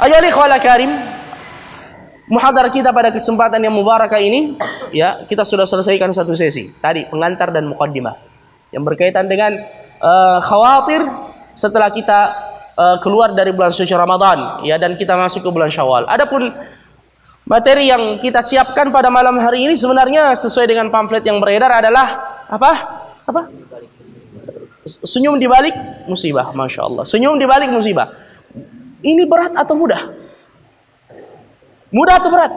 Ayolah ikhwal karim, muhadharah kita pada kesempatan yang mubarakah ini, ya, kita sudah selesaikan satu sesi tadi, pengantar dan muqaddimah yang berkaitan dengan khawatir setelah kita keluar dari bulan suci Ramadan, ya, dan kita masuk ke bulan Syawal. Adapun materi yang kita siapkan pada malam hari ini sebenarnya sesuai dengan pamflet yang beredar adalah apa? Senyum di balik musibah. Masya Allah. Senyum di balik musibah. Ini berat atau mudah? Mudah atau berat?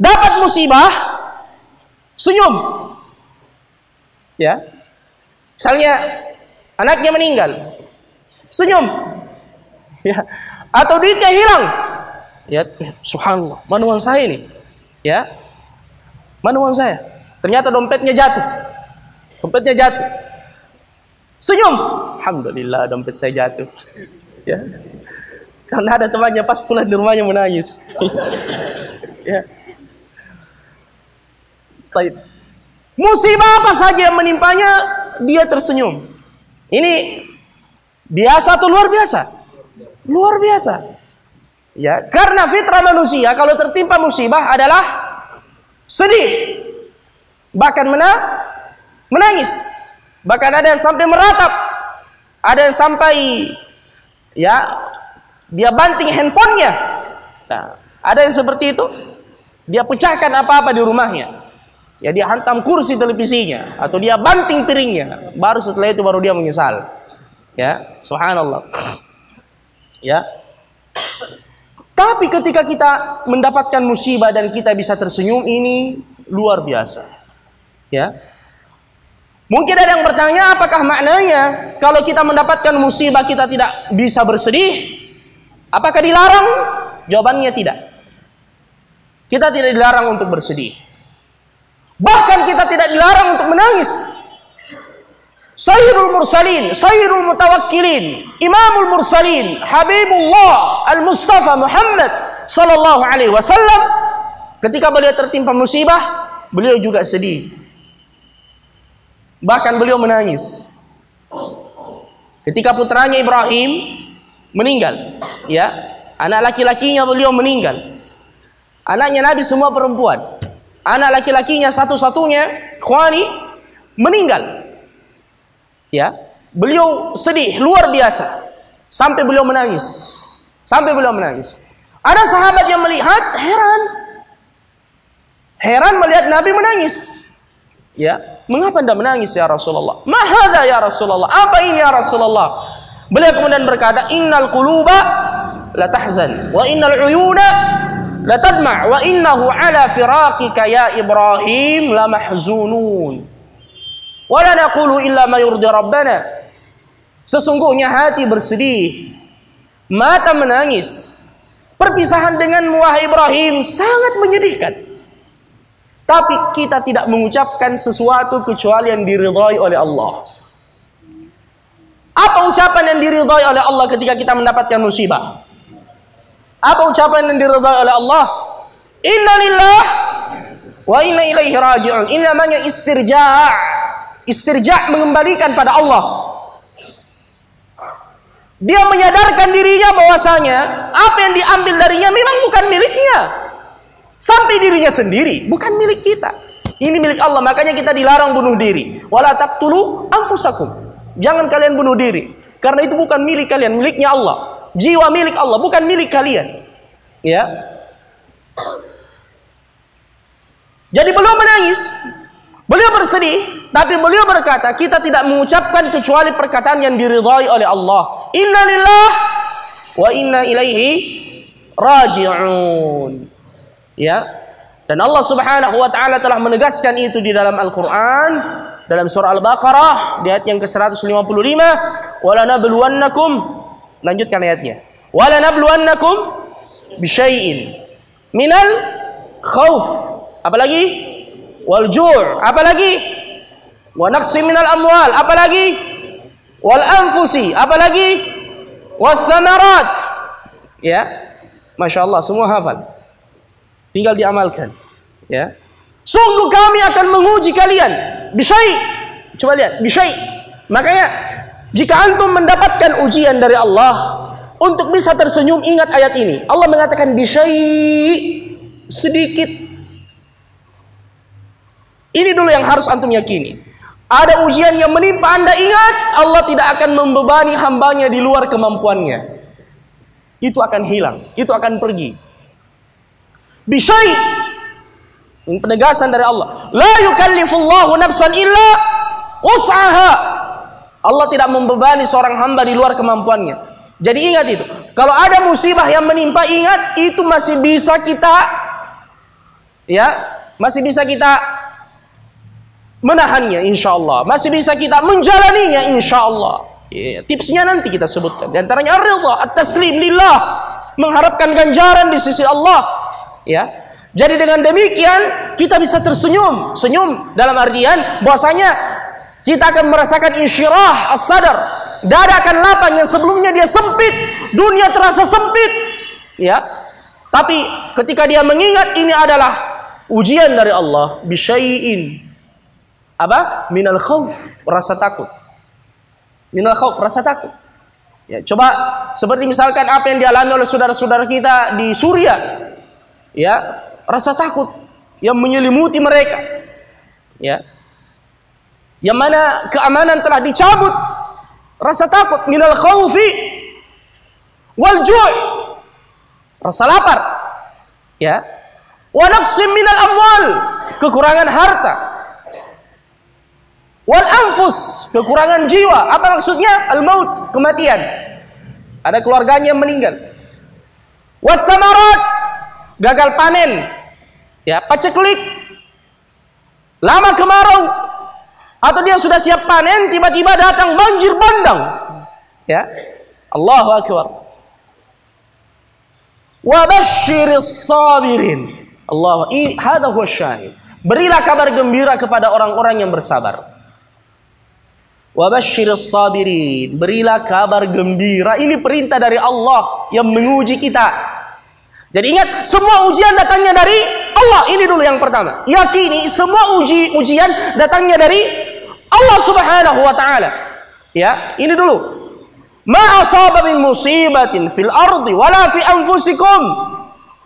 Dapat musibah, senyum. Ya. Misalnya anaknya meninggal, senyum. Ya. Atau duitnya hilang. Ya, subhanallah, mana uang saya ini? Ya. Mana uang saya? Ternyata dompetnya jatuh. Senyum. Alhamdulillah dompet saya jatuh. Ya. Karena ada temannya pas pulang di rumahnya menangis. Ya. Baik. Musibah apa saja yang menimpanya, dia tersenyum. Ini biasa atau luar biasa? Luar biasa. Ya, karena fitrah manusia kalau tertimpa musibah adalah sedih, bahkan menangis, bahkan ada yang sampai meratap, ada yang sampai, ya, dia banting handphonenya. Nah, ada yang seperti itu, dia pecahkan apa-apa di rumahnya, ya, dia hantam kursi televisinya atau dia banting piringnya, baru setelah itu baru dia menyesal. Ya, subhanallah. Ya. Tapi ketika kita mendapatkan musibah dan kita bisa tersenyum, ini luar biasa. Ya. Mungkin ada yang bertanya, apakah maknanya kalau kita mendapatkan musibah kita tidak bisa bersedih? Apakah dilarang? Jawabannya tidak. Kita tidak dilarang untuk bersedih. Bahkan kita tidak dilarang untuk menangis. Sayyidul Mursalin, Sayyidul Mutawakkilin, Imamul Mursalin, Habibullah Al-Mustafa Muhammad sallallahu alaihi wasallam, ketika beliau tertimpa musibah, beliau juga sedih. Bahkan beliau menangis. Ketika putranya Ibrahim meninggal, ya, anak laki-lakinya beliau meninggal. Anaknya Nabi semua perempuan. Anak laki-lakinya satu-satunya, Khwani, meninggal. Ya, beliau sedih luar biasa sampai beliau menangis. Ada sahabat yang melihat heran melihat Nabi menangis. Ya, mengapa Anda menangis ya Rasulullah? Ma hadza ya Rasulullah? Apa ini ya Rasulullah? Beliau kemudian berkata, innal quluba la tahzan wa innal uyuna la tadma' wa innahu ala firaqika ya Ibrahim la mahzunun. Wala naqulu illa ma yurdi rabbana. Sesungguhnya hati bersedih, mata menangis. Perpisahan denganmu wahai Ibrahim sangat menyedihkan. Tapi kita tidak mengucapkan sesuatu kecuali yang diridhai oleh Allah. Apa ucapan yang diridhai oleh Allah ketika kita mendapatkan musibah? Apa ucapan yang diridhai oleh Allah? Inna lillah wa inna ilaihi raji'un. Ini namanya istirja'. Istirja' mengembalikan pada Allah. Dia menyadarkan dirinya bahwasanya apa yang diambil darinya memang bukan miliknya. Sampai dirinya sendiri, bukan milik kita. Ini milik Allah, makanya kita dilarang bunuh diri. Wala taqtulu anfusakum. Jangan kalian bunuh diri, karena itu bukan milik kalian, miliknya Allah. Jiwa milik Allah, bukan milik kalian. Ya. Jadi beliau menangis, beliau bersedih, tapi beliau berkata, kita tidak mengucapkan kecuali perkataan yang diridhai oleh Allah. Inna lillah wa inna ilaihi raji'un. Ya. Dan Allah Subhanahu wa taala telah menegaskan itu di dalam Al-Qur'an, dalam surah Al-Baqarah di ayat yang ke-155, wala nabluwannakum, lanjutkan ayatnya. Wala nabluwannakum bisyai'in minal khauf, apalagi wal ju', apalagi wa naqsi minal amwal, apalagi wal anfusi, apalagi was samarat. Ya, Masya Allah, semua hafal, tinggal diamalkan. Ya, sungguh kami akan menguji kalian bisyai'. Coba lihat, bisyai'. Makanya jika antum mendapatkan ujian dari Allah, untuk bisa tersenyum, ingat ayat ini. Allah mengatakan bisyai, sedikit. Ini dulu yang harus antum yakini. Ada ujian yang menimpa Anda, ingat Allah tidak akan membebani hambanya di luar kemampuannya. Itu akan hilang, itu akan pergi. Bisyai, ini penegasan dari Allah. La yukallifullahu nafsan illa wus'aha. Allah tidak membebani seorang hamba di luar kemampuannya. Jadi ingat itu. Kalau ada musibah yang menimpa, ingat itu masih bisa kita, ya, masih bisa kita menahannya, insya Allah. Masih bisa kita menjalaninya, insya Allah. Ya, tipsnya nanti kita sebutkan. Di antaranya ar-ridha, at-taslim lillah, mengharapkan ganjaran di sisi Allah. Ya, jadi dengan demikian kita bisa tersenyum. Senyum dalam artian bahwasanya kita akan merasakan insyirah as-sadar. Dada akan lapang yang sebelumnya dia sempit, dunia terasa sempit. Ya, tapi ketika dia mengingat ini adalah ujian dari Allah, bisyai'in, apa? Minal khauf, rasa takut. Minal khauf, rasa takut. Ya, coba seperti misalkan apa yang dialami oleh saudara-saudara kita di Suriah. Ya, rasa takut yang menyelimuti mereka. Ya. Yang mana keamanan telah dicabut. Rasa takut, minal khaufi wal ju', rasa lapar. Ya. Wa naqsim minal amwal, kekurangan harta. Wal anfus, kekurangan jiwa. Apa maksudnya? Al-maut, kematian. Ada keluarganya yang meninggal. Wat thamarat, gagal panen. Ya, paceklik. Lama kemarau. Atau dia sudah siap panen, tiba-tiba datang banjir bandang. Ya. Allahu akbar. Wa basyiris sabirin. Allah, hadza huwa syahid. Berilah kabar gembira kepada orang-orang yang bersabar. Wa basyiris sabirin, berilah kabar gembira. Ini perintah dari Allah yang menguji kita. Jadi ingat, semua ujian datangnya dari Allah. Ini dulu yang pertama. Yakini semua ujian datangnya dari Allah Subhanahu wa taala. Ya, ini dulu. Ma asaba min musibatin fil ardi wala fi anfusikum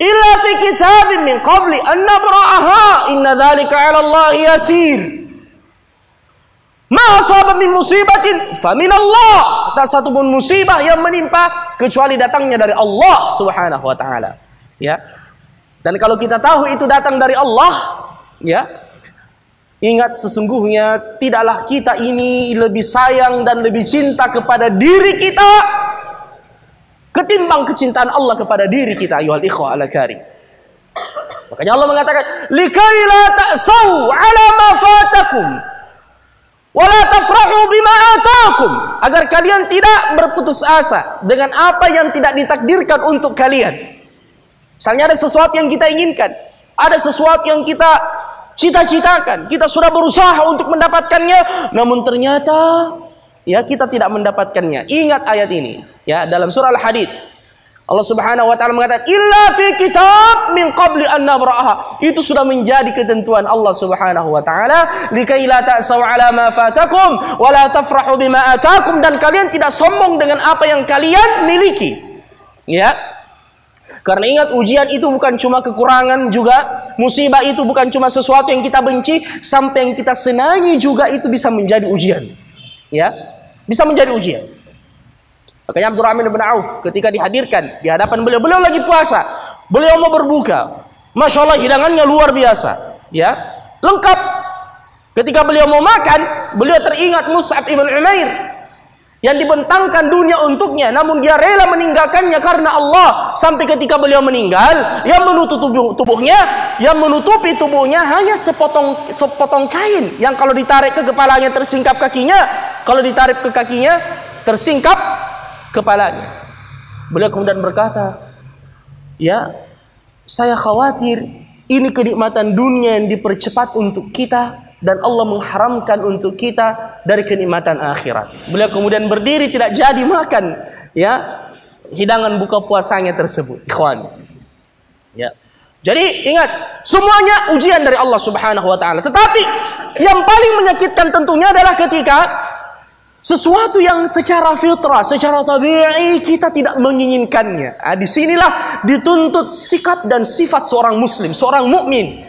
illa fi kitabin min qabli an nabra'aha inna dzalika 'ala Allah yasir. Ma asaba min musibatin fa min Allah. Tak satu pun musibah yang menimpa kecuali datangnya dari Allah Subhanahu wa taala. Ya. Dan kalau kita tahu itu datang dari Allah, ya, ingat sesungguhnya tidaklah kita ini lebih sayang dan lebih cinta kepada diri kita ketimbang kecintaan Allah kepada diri kita, ayuhal ikhwah ala karim. Makanya Allah mengatakan, likai la ta'sau ala ma fatakum wa la tafrahu bima atakum, agar kalian tidak berputus asa dengan apa yang tidak ditakdirkan untuk kalian. Misalnya ada sesuatu yang kita inginkan, ada sesuatu yang kita cita-citakan, kita sudah berusaha untuk mendapatkannya, namun ternyata ya kita tidak mendapatkannya. Ingat ayat ini, ya, dalam surah Al-Hadid. Allah Subhanahu wa taala mengatakan, "Illa fi kitab min qabli an nabra'aha." Itu sudah menjadi ketentuan Allah Subhanahu wa taala, likai la ta'sau 'ala ma fatakum wa la tafrahu bima atakum, dan kalian tidak sombong dengan apa yang kalian miliki. Ya. Karena ingat, ujian itu bukan cuma kekurangan, juga musibah itu bukan cuma sesuatu yang kita benci, sampai yang kita senangi juga itu bisa menjadi ujian. Ya, bisa menjadi ujian. Makanya Abdurrahman bin Auf ketika dihadirkan di hadapan beliau lagi puasa, beliau mau berbuka. Masya Allah, hidangannya luar biasa, ya, lengkap. Ketika beliau mau makan, beliau teringat Mus'ab ibn Umair yang dibentangkan dunia untuknya, namun dia rela meninggalkannya karena Allah. Sampai ketika beliau meninggal, yang menutupi tubuhnya hanya sepotong kain yang kalau ditarik ke kepalanya tersingkap kakinya, kalau ditarik ke kakinya tersingkap kepalanya. Beliau kemudian berkata, ya, saya khawatir ini kenikmatan dunia yang dipercepat untuk kita, dan Allah mengharamkan untuk kita dari kenikmatan akhirat. Beliau kemudian berdiri, tidak jadi makan, ya, hidangan buka puasanya tersebut. Ikhwan, ya. Jadi ingat, semuanya ujian dari Allah Subhanahu wa taala. Tetapi yang paling menyakitkan tentunya adalah ketika Sesuatu yang secara fitrah, secara tabi'i kita tidak menginginkannya. Disinilah dituntut sikap dan sifat seorang muslim, seorang mukmin.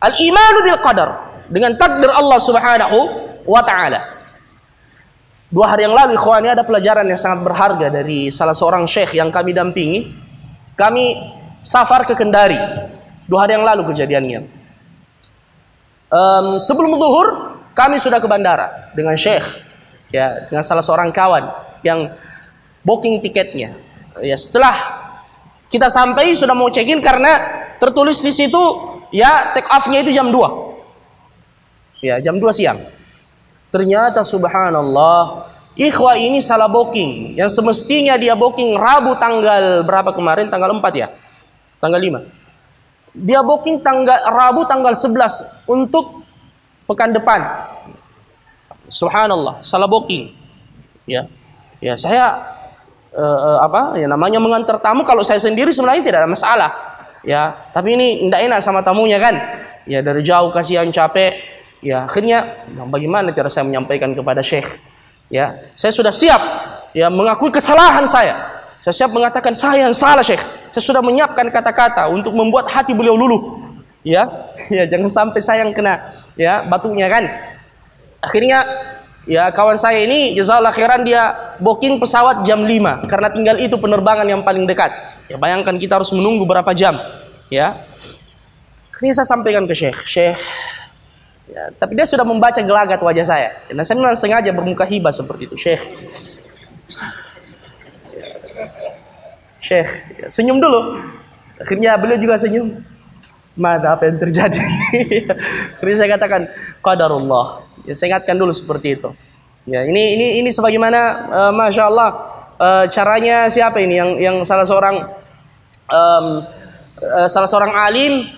Al-imanu bil qadar, dengan takdir Allah Subhanahu wa taala. 2 hari yang lalu ikhwani, ada pelajaran yang sangat berharga dari salah seorang syekh yang kami dampingi. Kami safar ke Kendari 2 hari yang lalu kejadiannya. Sebelum zuhur kami sudah ke bandara dengan syekh, ya, dengan salah seorang kawan yang booking tiketnya. Ya, setelah kita sampai sudah mau check-in karena tertulis di situ ya take off-nya itu jam 2. Ya, jam 2 siang. Ternyata subhanallah, ikhwah ini salah booking. Yang semestinya dia booking Rabu tanggal berapa kemarin? Tanggal 4 ya? Tanggal 5. Dia booking Rabu tanggal 11 untuk pekan depan. Subhanallah, salah booking. Ya. Ya, saya ya namanya mengantar tamu, kalau saya sendiri sebenarnya tidak ada masalah. Ya, tapi ini tidak enak sama tamunya kan. Ya, dari jauh kasihan, capek. Ya, akhirnya bagaimana cara saya menyampaikan kepada syekh? Ya, saya sudah siap ya mengakui kesalahan saya. Saya siap mengatakan saya yang salah, syekh. Saya sudah menyiapkan kata-kata untuk membuat hati beliau luluh. Ya, ya jangan sampai saya yang kena ya batunya kan. Akhirnya ya kawan saya ini jazakallahu khairan, dia booking pesawat jam 5 karena tinggal itu penerbangan yang paling dekat. Ya, bayangkan kita harus menunggu berapa jam. Ya. Akhirnya saya sampaikan ke syekh. Ya, tapi dia sudah membaca gelagat wajah saya. Dan saya memang sengaja bermuka hibah seperti itu. Syekh, ya, senyum dulu. Akhirnya beliau juga senyum. Apa yang terjadi? Akhirnya saya katakan qadarullah. Ya, saya ingatkan dulu seperti itu. Ya, ini sebagaimana masya Allah caranya siapa ini yang salah seorang alim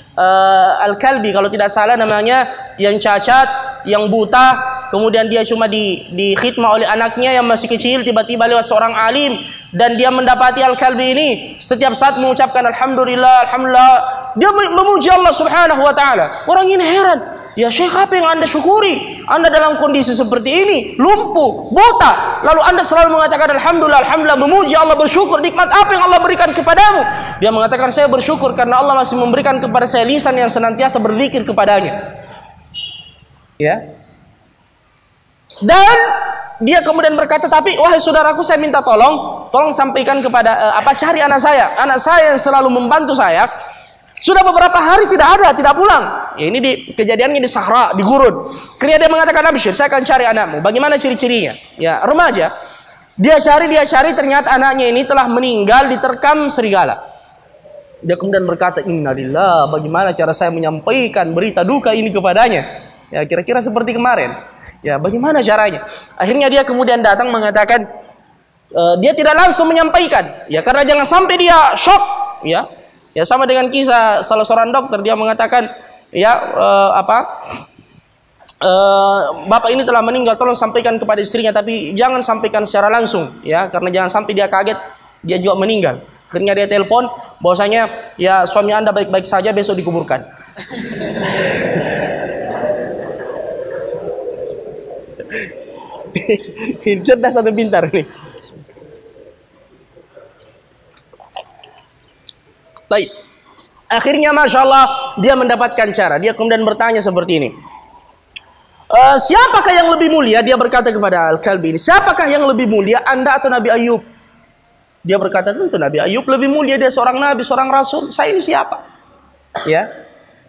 Al-Kalbi kalau tidak salah namanya, yang cacat, yang buta, kemudian dia cuma di khidmah oleh anaknya yang masih kecil, tiba-tiba lewat seorang alim dan dia mendapati Al-Kalbi ini setiap saat mengucapkan alhamdulillah, alhamdulillah, dia memuji Allah Subhanahu wa taala. Orang ini heran, ya Syekh, apa yang Anda syukuri? Anda dalam kondisi seperti ini, lumpuh, buta, lalu Anda selalu mengatakan alhamdulillah, alhamdulillah, memuji Allah, bersyukur, nikmat apa yang Allah berikan kepadamu? Dia mengatakan saya bersyukur karena Allah masih memberikan kepada saya lisan yang senantiasa berzikir kepadanya. Ya. Dan dia kemudian berkata, tapi wahai saudaraku, saya minta tolong sampaikan kepada cari anak saya yang selalu membantu saya. Sudah beberapa hari tidak pulang. Ya, ini kejadiannya di Sahara, di gurun. Kemudian dia mengatakan, Absyir, saya akan cari anakmu. Bagaimana ciri-cirinya? Ya, remaja. Dia cari, ternyata anaknya ini telah meninggal diterkam serigala. Dia kemudian berkata, innalillah, bagaimana cara saya menyampaikan berita duka ini kepadanya? Ya, kira-kira seperti kemarin. Ya, bagaimana caranya? Akhirnya dia kemudian datang mengatakan, dia tidak langsung menyampaikan. Ya, karena jangan sampai dia shock. Ya, sama dengan kisah salah seorang dokter, dia mengatakan, bapak ini telah meninggal, tolong sampaikan kepada istrinya, tapi jangan sampaikan secara langsung, ya, karena jangan sampai dia kaget, dia juga meninggal. Akhirnya dia telepon, bahwasanya ya suami Anda baik-baik saja, besok dikuburkan. Cerdas atau pintar nih. Baik. Akhirnya masya Allah dia mendapatkan cara. Dia kemudian bertanya seperti ini. Siapakah yang lebih mulia? Dia berkata kepada Al-Kalbi ini, siapakah yang lebih mulia, Anda atau Nabi Ayub? Dia berkata, tentu Nabi Ayub lebih mulia, dia seorang nabi, seorang rasul. Saya ini siapa? Ya.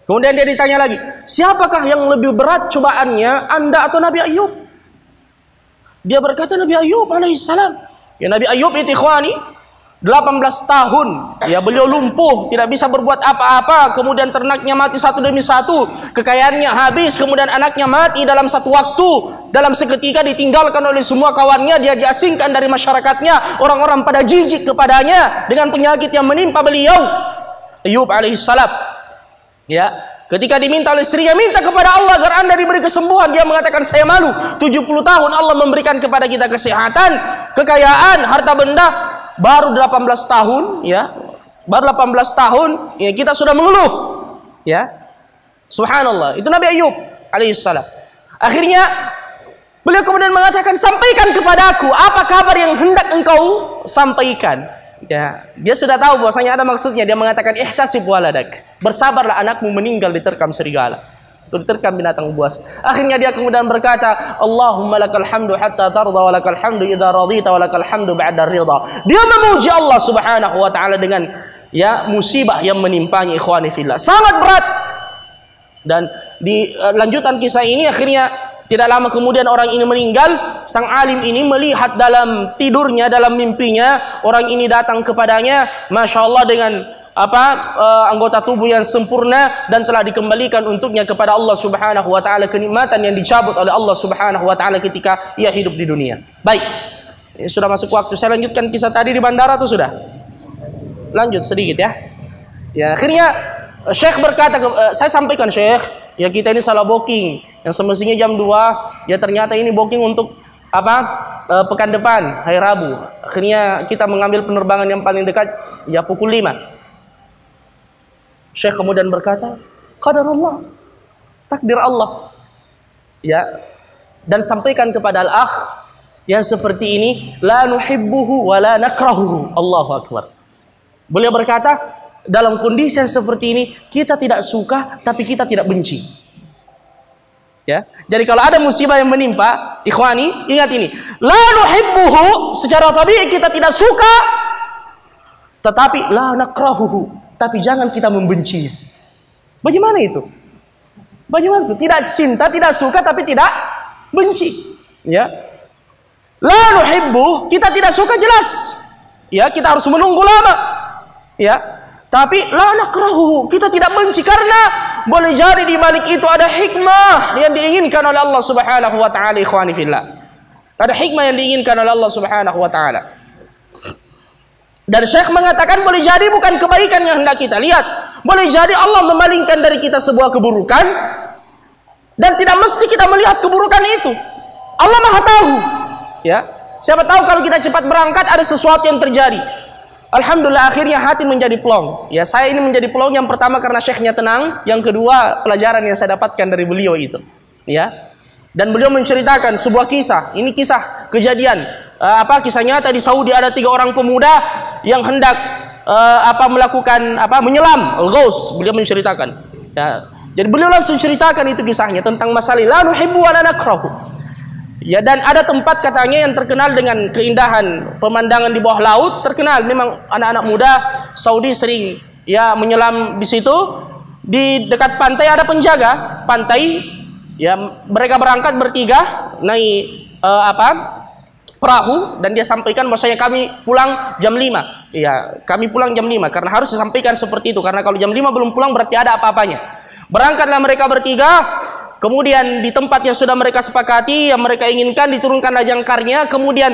Kemudian dia ditanya lagi, siapakah yang lebih berat cobaannya, Anda atau Nabi Ayub? Dia berkata Nabi Ayub alaihissalam. Ya, Nabi Ayub itu ikhwani 18 tahun, ya beliau lumpuh, tidak bisa berbuat apa-apa, kemudian ternaknya mati satu demi satu, kekayaannya habis, kemudian anaknya mati dalam satu waktu, dalam seketika ditinggalkan oleh semua kawannya, dia diasingkan dari masyarakatnya, orang-orang pada jijik kepadanya dengan penyakit yang menimpa beliau. Ayub alaihissalam, ya, ketika diminta oleh istrinya, minta kepada Allah agar Anda diberi kesembuhan, dia mengatakan saya malu, 70 tahun Allah memberikan kepada kita kesehatan, kekayaan, harta benda, baru 18 tahun, ya, baru 18 tahun, ya kita sudah mengeluh, ya, subhanallah. Itu Nabi Ayub alaihissalam. Akhirnya Beliau kemudian mengatakan, sampaikan kepadaku apa kabar yang hendak engkau sampaikan. Ya, dia sudah tahu bahwasanya ada maksudnya. Dia mengatakan, ihtasib waladak, bersabarlah anakmu meninggal diterkam serigala, itu diterkam binatang buas. Akhirnya dia kemudian berkata, Allahumma lakal hamdu hatta tarda wa lakal hamdu idza radita wa lakal hamdu ba'da ridha. Dia memuji Allah Subhanahu wa taala dengan musibah yang menimpanya, ikhwani fillah. Sangat berat. Dan di lanjutan kisah ini akhirnya tidak lama kemudian orang ini meninggal. Sang alim ini melihat dalam tidurnya, dalam mimpinya, orang ini datang kepadanya, Masya Allah, dengan anggota tubuh yang sempurna dan telah dikembalikan untuknya kepada Allah Subhanahu wa taala, kenikmatan yang dicabut oleh Allah Subhanahu wa taala ketika ia hidup di dunia. Baik. Ini sudah masuk waktu. Saya lanjutkan kisah tadi di bandara atau sudah? Lanjut sedikit ya. Ya, akhirnya Syekh berkata, saya sampaikan Syekh, ya kita ini salah booking. Yang semestinya jam 2, ya ternyata ini booking untuk pekan depan, hari Rabu. Akhirnya kita mengambil penerbangan yang paling dekat ya pukul 5. Syekh kemudian berkata, qadarullah, takdir Allah. Ya, dan sampaikan kepada al-akh yang seperti ini, la nuhibbuhu wa la nakrahuhu. Allahu akbar. Beliau berkata, dalam kondisi yang seperti ini kita tidak suka tapi kita tidak benci. Ya. Jadi kalau ada musibah yang menimpa, ikhwani, ingat ini, la nuhibbuhu, secara tabii kita tidak suka, tetapi la nakrahuhu, tapi jangan kita membencinya. Bagaimana itu? Bagaimana itu? Tidak cinta, tidak suka, tapi tidak benci. Ya. La nuhibbu, kita tidak suka jelas. Ya, kita harus menunggu lama. Ya. Tapi la nakrahuhu, kita tidak benci, karena boleh jadi di balik itu ada hikmah yang diinginkan oleh Allah Subhanahu wa taala, ikhwani fillah. Ada hikmah yang diinginkan oleh Allah Subhanahu wa taala. Dan Syekh mengatakan boleh jadi bukan kebaikan yang hendak kita lihat. Boleh jadi Allah memalingkan dari kita sebuah keburukan, dan tidak mesti kita melihat keburukan itu. Allah Maha tahu. Ya. Siapa tahu kalau kita cepat berangkat ada sesuatu yang terjadi. Alhamdulillah akhirnya hati menjadi plong. Ya, saya ini menjadi plong yang pertama karena syekhnya tenang, yang kedua pelajaran yang saya dapatkan dari beliau itu. Ya. Dan beliau menceritakan sebuah kisah. Ini kisah kejadian. Kisah nyata di Saudi, ada 3 orang pemuda yang hendak melakukan menyelam al-ghaus. Beliau menceritakan. Ya. Jadi beliau langsung ceritakan itu kisahnya tentang masalah la nuhibbu wa la nakrahu. Ya, dan ada tempat katanya yang terkenal dengan keindahan pemandangan di bawah laut, terkenal. Memang anak-anak muda Saudi sering ya menyelam di situ. Di dekat pantai ada penjaga pantai. Ya, mereka berangkat bertiga naik perahu, dan dia sampaikan bahwasanya kami pulang jam 5. Ya, kami pulang jam 5 karena harus disampaikan seperti itu, karena kalau jam 5 belum pulang berarti ada apa-apanya. Berangkatlah mereka bertiga. Kemudian di tempat yang sudah mereka sepakati, yang mereka inginkan, diturunkanlah jangkarnya. Kemudian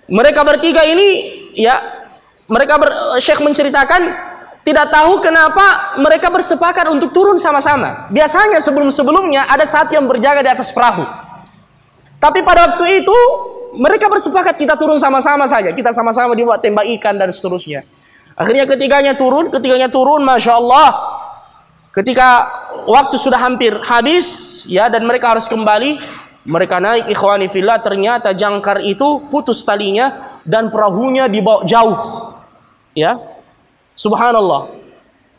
mereka bertiga ini, ya, Syekh menceritakan tidak tahu kenapa mereka bersepakat untuk turun sama-sama. Biasanya sebelum-sebelumnya ada satu yang berjaga di atas perahu. Tapi pada waktu itu mereka bersepakat kita turun sama-sama saja. Kita sama-sama dibuat tembak ikan dan seterusnya. Akhirnya ketiganya turun, Masya Allah. Ketika waktu sudah hampir habis, ya, dan mereka harus kembali, mereka naik, ikhwani fillah, ternyata jangkar itu putus talinya dan perahunya dibawa jauh. Ya. Subhanallah.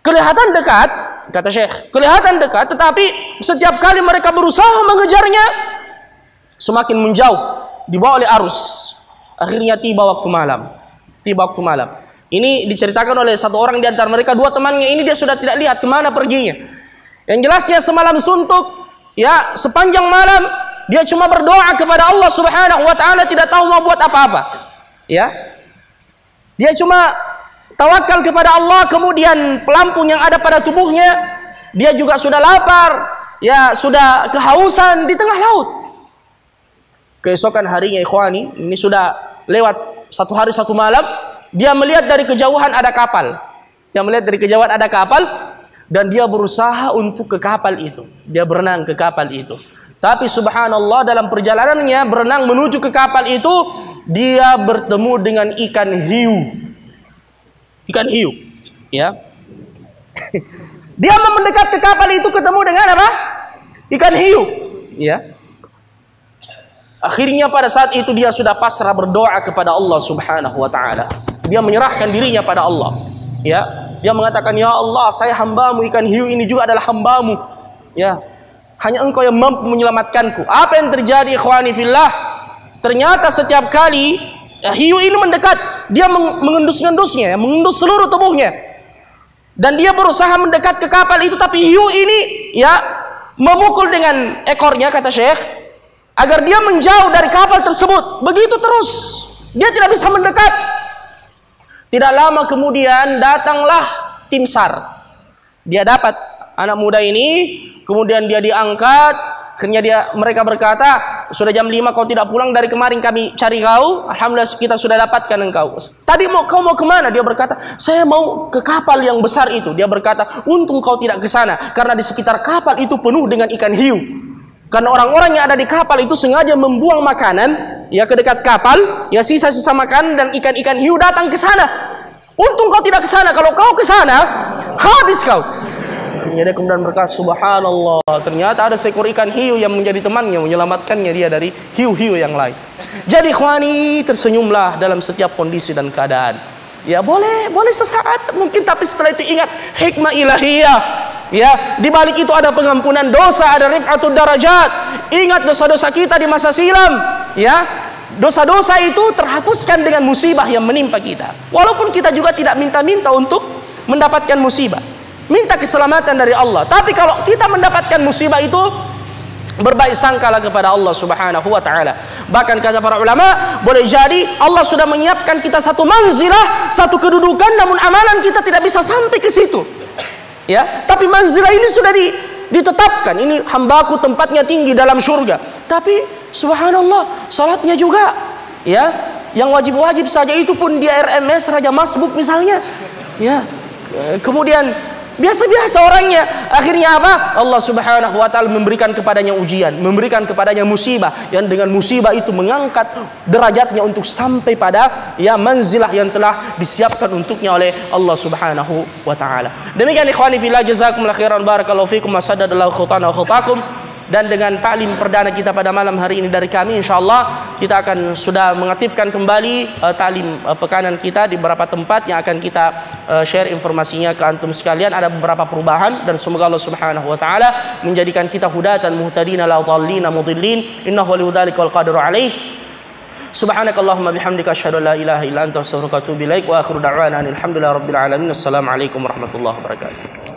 Kelihatan dekat, kata Syekh, kelihatan dekat, tetapi setiap kali mereka berusaha mengejarnya, semakin menjauh, dibawa oleh arus. Akhirnya tiba waktu malam. Ini diceritakan oleh satu orang di antara mereka, 2 temannya ini dia sudah tidak lihat kemana perginya. Yang jelasnya semalam suntuk, ya, sepanjang malam dia cuma berdoa kepada Allah Subhanahu wa taala, tidak tahu mau buat apa-apa. Ya. Dia cuma tawakal kepada Allah, kemudian pelampung yang ada pada tubuhnya, dia juga sudah lapar, ya, sudah kehausan di tengah laut. Keesokan harinya, ikhwani, ini sudah lewat 1 hari 1 malam. Dia melihat dari kejauhan ada kapal. Dan dia berusaha untuk ke kapal itu. Dia berenang ke kapal itu. Tapi subhanallah, dalam perjalanannya berenang menuju ke kapal itu, dia bertemu dengan ikan hiu. Ya. Dia mendekat ke kapal itu, ketemu dengan apa? Ikan hiu. Ya. Akhirnya pada saat itu dia sudah pasrah berdoa kepada Allah Subhanahu wa taala. Dia menyerahkan dirinya pada Allah. Ya, dia mengatakan, "Ya Allah, saya hamba-Mu, ikan hiu ini juga adalah hamba-Mu. Ya, hanya Engkau yang mampu menyelamatkanku." Apa yang terjadi, ikhwani fillah? Ternyata setiap kali hiu ini mendekat, dia mengendus-ngendusnya, mengendus seluruh tubuhnya. Dan dia berusaha mendekat ke kapal itu, tapi hiu ini ya memukul dengan ekornya, kata Syekh, agar dia menjauh dari kapal tersebut. Begitu terus, dia tidak bisa mendekat. Tidak lama kemudian datanglah tim SAR. Dia dapat anak muda ini, kemudian dia diangkat. Akhirnya mereka berkata, "Sudah jam 5 kau tidak pulang, dari kemarin kami cari kau. Alhamdulillah kita sudah dapatkan engkau. Tadi kau mau kemana?" Dia berkata, "Saya mau ke kapal yang besar itu." Dia berkata, "Untung kau tidak ke sana, karena di sekitar kapal itu penuh dengan ikan hiu. Karena orang-orang yang ada di kapal itu sengaja membuang makanan ya ke dekat kapal, ya sisa-sisa makanan, dan ikan-ikan hiu datang ke sana. Untung kau tidak ke sana, kalau kau ke sana habis kau." Akhirnya dia kemudian berkata, "Subhanallah, ternyata ada seekor ikan hiu yang menjadi temannya, menyelamatkannya dia dari hiu-hiu yang lain." Jadi ikhwani, tersenyumlah dalam setiap kondisi dan keadaan. Ya boleh sesaat mungkin, tapi setelah itu ingat hikmah ilahiyah. Ya, di balik itu ada pengampunan dosa, ada rif'atud darajat. Ingat dosa-dosa kita di masa silam, ya. Dosa-dosa itu terhapuskan dengan musibah yang menimpa kita. Walaupun kita juga tidak minta-minta untuk mendapatkan musibah. Minta keselamatan dari Allah. Tapi kalau kita mendapatkan musibah itu, berbaik sangkalah kepada Allah Subhanahu wa taala. Bahkan kata para ulama, boleh jadi Allah sudah menyiapkan kita satu manzilah, satu kedudukan, namun amalan kita tidak bisa sampai ke situ. Ya, tapi manzilah ini sudah ditetapkan. Ini hambaku tempatnya tinggi dalam surga. Tapi subhanallah, salatnya juga ya, yang wajib-wajib saja itu pun dia RMS, Raja Masbuk misalnya. Ya. Kemudian biasa-biasa orangnya. Akhirnya apa? Allah Subhanahu wa taala memberikan kepadanya ujian, memberikan kepadanya musibah, yang dengan musibah itu mengangkat derajatnya untuk sampai pada ya manzilah yang telah disiapkan untuknya oleh Allah Subhanahu wa taala. Demikian ikhwani fillah, jazakumullahu khairan, barakallahu fikum, wasadadallahu khutana wa khutakum. Dan dengan taklim perdana kita pada malam hari ini dari kami, insyaallah kita akan sudah mengaktifkan kembali taklim pekanan kita di beberapa tempat yang akan kita share informasinya ke antum sekalian. Ada beberapa perubahan dan semoga Allah Subhanahu wa taala menjadikan kita hudatan muhtadina la dhallina mudillin, innahu walidzalika wal qadiru alaih. Subhanakallahumma bihamdika asyhadu an la ilaha illa anta astaghfiruka wa atubu ilaik, wa akhiru da'wana alhamdulillahi rabbil alamin. Assalamualaikum warahmatullahi wabarakatuh.